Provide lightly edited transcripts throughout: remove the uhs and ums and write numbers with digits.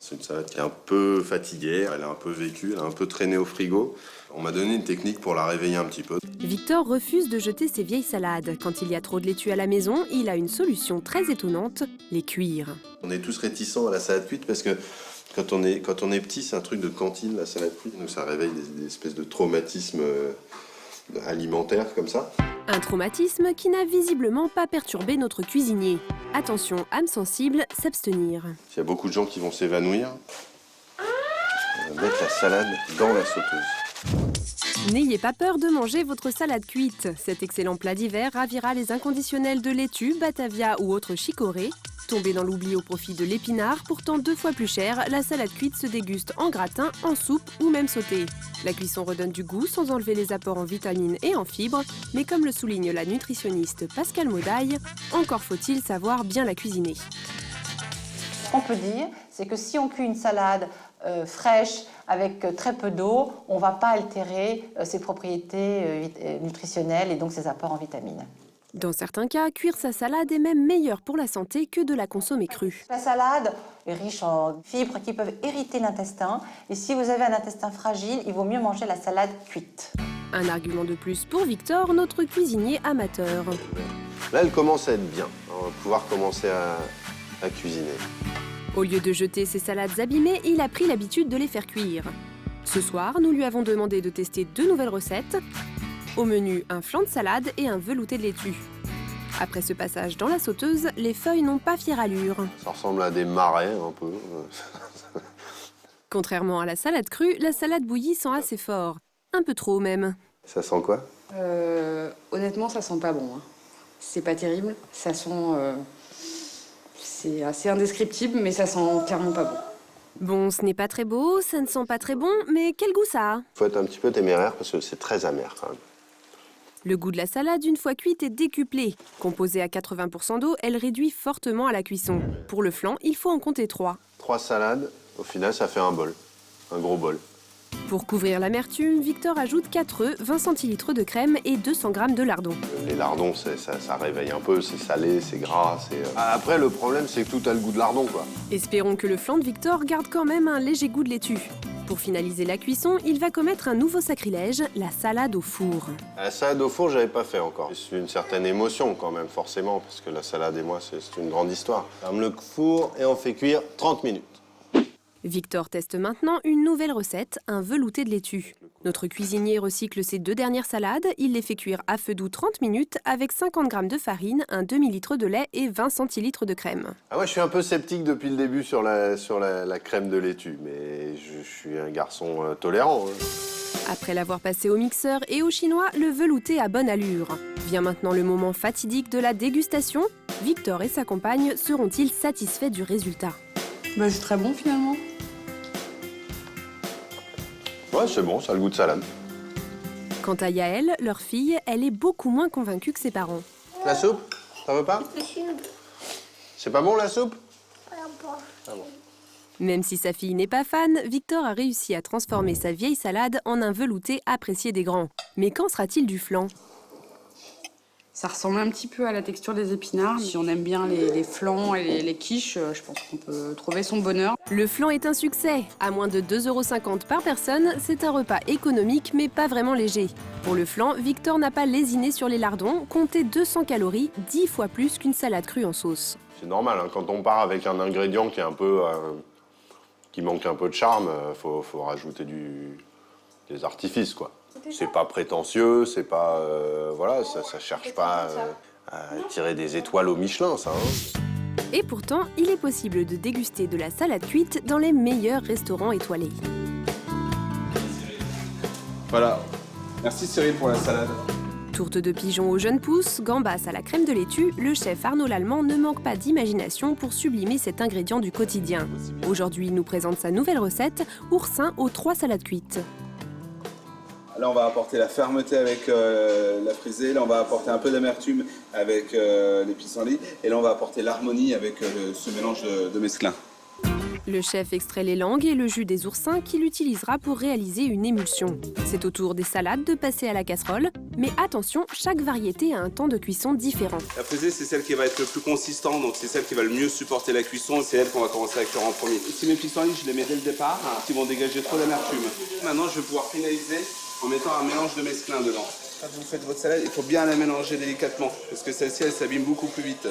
C'est une salade qui est un peu fatiguée, elle est un peu vécue, elle a un peu traîné au frigo. On m'a donné une technique pour la réveiller un petit peu. Victor refuse de jeter ses vieilles salades. Quand il y a trop de laitue à la maison, il a une solution très étonnante, les cuire. On est tous réticents à la salade cuite parce que quand on est petit, c'est un truc de cantine, la salade cuite. Donc ça réveille des espèces de traumatismes alimentaires comme ça. Un traumatisme qui n'a visiblement pas perturbé notre cuisinier. Attention, âme sensible, s'abstenir. Il y a beaucoup de gens qui vont s'évanouir. On va mettre la salade dans la sauteuse. N'ayez pas peur de manger votre salade cuite. Cet excellent plat d'hiver ravira les inconditionnels de laitue, batavia ou autres chicorées. Tombée dans l'oubli au profit de l'épinard, pourtant 2 fois plus cher, la salade cuite se déguste en gratin, en soupe ou même sautée. La cuisson redonne du goût sans enlever les apports en vitamines et en fibres, mais comme le souligne la nutritionniste Pascale Maudaille, encore faut-il savoir bien la cuisiner. Ce qu'on peut dire, c'est que si on cuit une salade fraîche avec très peu d'eau, on ne va pas altérer ses propriétés nutritionnelles et donc ses apports en vitamines. Dans certains cas, cuire sa salade est même meilleur pour la santé que de la consommer crue. La salade est riche en fibres qui peuvent irriter l'intestin. Et si vous avez un intestin fragile, il vaut mieux manger la salade cuite. Un argument de plus pour Victor, notre cuisinier amateur. Là, elle commence à être bien. On va pouvoir commencer à cuisiner. Au lieu de jeter ses salades abîmées, il a pris l'habitude de les faire cuire. Ce soir, nous lui avons demandé de tester 2 nouvelles recettes. Au menu, un flan de salade et un velouté de laitue. Après ce passage dans la sauteuse, les feuilles n'ont pas fière allure. Ça ressemble à des marais, un peu. Contrairement à la salade crue, la salade bouillie sent assez fort. Un peu trop même. Ça sent quoi? Honnêtement, ça sent pas bon. Hein. C'est pas terrible. Ça sent... c'est assez indescriptible, mais ça sent clairement pas bon. Bon, ce n'est pas très beau, ça ne sent pas très bon, mais quel goût ça a? Faut être un petit peu téméraire parce que c'est très amer quand même. Le goût de la salade, une fois cuite, est décuplé. Composée à 80% d'eau, elle réduit fortement à la cuisson. Pour le flan, il faut en compter 3. 3 salades, au final, ça fait un bol. Un gros bol. Pour couvrir l'amertume, Victor ajoute 4 œufs, 20 centilitres de crème et 200 g de lardons. Les lardons, ça réveille un peu, c'est salé, c'est gras. Après, le problème, c'est que tout a le goût de lardon, quoi. Espérons que le flan de Victor garde quand même un léger goût de laitue. Pour finaliser la cuisson, il va commettre un nouveau sacrilège, la salade au four. La salade au four, j'avais pas fait encore. C'est une certaine émotion quand même, forcément, parce que la salade et moi, c'est une grande histoire. On ferme le four et on fait cuire 30 minutes. Victor teste maintenant une nouvelle recette, un velouté de laitue. Notre cuisinier recycle ses 2 dernières salades, il les fait cuire à feu doux 30 minutes avec 50 g de farine, un demi-litre de lait et 20 centilitres de crème. Ah ouais, je suis un peu sceptique depuis le début sur la crème de laitue, mais je suis un garçon tolérant. Hein. Après l'avoir passé au mixeur et au chinois, le velouté a bonne allure. Vient maintenant le moment fatidique de la dégustation. Victor et sa compagne seront-ils satisfaits du résultat? Bah, c'est très bon finalement. Ouais, c'est bon, ça a le goût de salade. Quant à Yael, leur fille, elle est beaucoup moins convaincue que ses parents. La soupe? Ça veut pas? C'est pas bon la soupe? Ah bon. Même si sa fille n'est pas fan, Victor a réussi à transformer sa vieille salade en un velouté apprécié des grands. Mais qu'en sera-t-il du flan? Ça ressemble un petit peu à la texture des épinards. Si on aime bien les flans et les quiches, je pense qu'on peut trouver son bonheur. Le flan est un succès. À moins de 2,50 € par personne, c'est un repas économique mais pas vraiment léger. Pour le flan, Victor n'a pas lésiné sur les lardons, comptez 200 calories, 10 fois plus qu'une salade crue en sauce. C'est normal, hein, quand on part avec un ingrédient qui est un peu... qui manque un peu de charme, faut rajouter des artifices, quoi. C'est pas prétentieux, c'est pas... voilà, ça cherche pas à tirer des étoiles au Michelin, ça. Hein. Et pourtant, il est possible de déguster de la salade cuite dans les meilleurs restaurants étoilés. Voilà. Merci Cyril pour la salade. Tourte de pigeon aux jeunes pousses, gambas à la crème de laitue, le chef Arnaud Lallemand ne manque pas d'imagination pour sublimer cet ingrédient du quotidien. Aujourd'hui, il nous présente sa nouvelle recette, oursin aux 3 salades cuites. Là, on va apporter la fermeté avec la frisée. Là, on va apporter un peu d'amertume avec les pissenlits. Et là, on va apporter l'harmonie avec ce mélange de mesclun. Le chef extrait les langues et le jus des oursins qu'il utilisera pour réaliser une émulsion. C'est au tour des salades de passer à la casserole. Mais attention, chaque variété a un temps de cuisson différent. La frisée, c'est celle qui va être le plus consistant, donc c'est celle qui va le mieux supporter la cuisson, et c'est elle qu'on va commencer à cuire en premier. Si mes pissenlits, je les mets dès le départ, ils vont dégager trop d'amertume. Maintenant, je vais pouvoir finaliser en mettant un mélange de mesclun dedans. Quand vous faites votre salade, il faut bien la mélanger délicatement, parce que celle-ci, elle s'abîme beaucoup plus vite.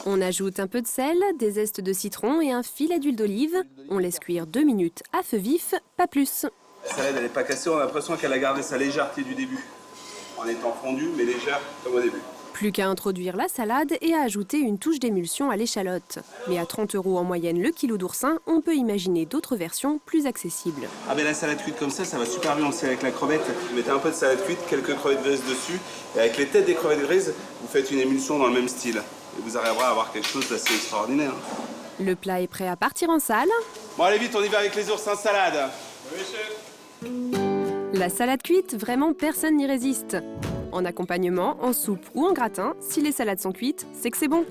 On ajoute un peu de sel, des zestes de citron et un filet d'huile d'olive. On laisse cuire 2 minutes à feu vif, pas plus. La salade, elle n'est pas cassée, on a l'impression qu'elle a gardé sa légèreté du début. En étant fondue, mais légère comme au début. Plus qu'à introduire la salade et à ajouter une touche d'émulsion à l'échalote. Mais à 30 € en moyenne le kilo d'oursin, on peut imaginer d'autres versions plus accessibles. Ah ben la salade cuite comme ça va super bien aussi avec la crevette. Vous mettez un peu de salade cuite, quelques crevettes grises dessus, et avec les têtes des crevettes grises, vous faites une émulsion dans le même style. Et vous arriverez à avoir quelque chose d'assez extraordinaire. Le plat est prêt à partir en salle. Bon allez vite, on y va avec les oursins salade. Oui, chef. La salade cuite, vraiment personne n'y résiste. En accompagnement, en soupe ou en gratin, si les salades sont cuites, c'est que c'est bon.